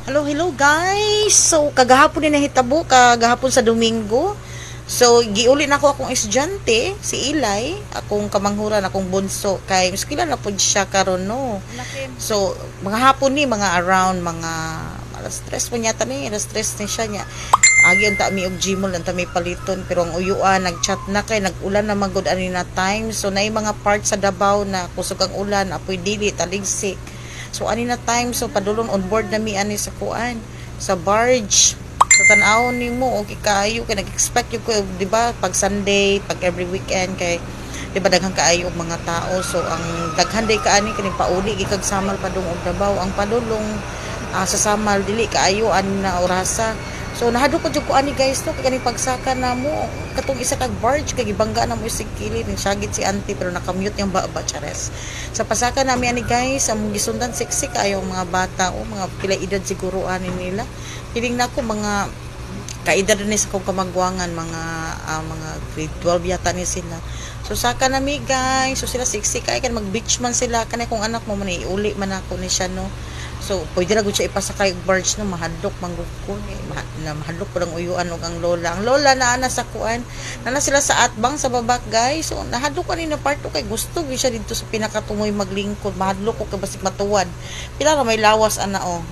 Hello, hello guys. So kagahapon ni nahitabo kagahapon sa Domingo. So giuli na ako akong estudyante, si Ilay, akong kamanghuran, akong bunso kay miskila na pud siya karon no. So mga hapon ni mga around mga alas 3 man yata ni, alas 3 ni siya niya. Agi anta mi og Gmall anta may paliton pero ang uyuan nagchat na kay nag-ulan na magud ani na time. So naay mga parts sa Davao na kusog ang ulan, apoy dili taligsik. So ani na time so padulong on board na mi ani sa kuan sa barge. So tan-aw nimo okay kaayo kay nag-expect yung ko di ba pag Sunday, pag every weekend kay di ba daghang kaayo mga tao. So ang daghan day kaani kini pauli gikag samal padung og Davao ang padulong sa samal dili kaayo ani na orasa. So nahadlok ko jud ko ani guys no kay pagsaka namo katong isa kag barge kay gibangga na mo isig kilid ning syagit si auntie pero nakamute yung baba chares. Sa pasaka nami ani guys among gisundan sexy kaayo mga bata o mga pila edad siguro ani nila. Piling nako mga kaedad ni sa kong kamagwangan mga grade 12 yata ni sila. So saka nami guys so sila sexy kay kan mag beach man sila kanay kung anak mo man iuli man ako ni siya no. So, pwede na gud siya ipasakay og barge no, mahadlok manggug ko mahadlok po ang uyuan og ang lola. Ang lola naa na sa kuan, na sila sa atbang sa babak guys. So, nahadlok ani na part kay gusto gyud siya dito sa pinakatumoy maglingkod. Mahadlok ko kay basig matuwad. Pila ra may lawas ana oh.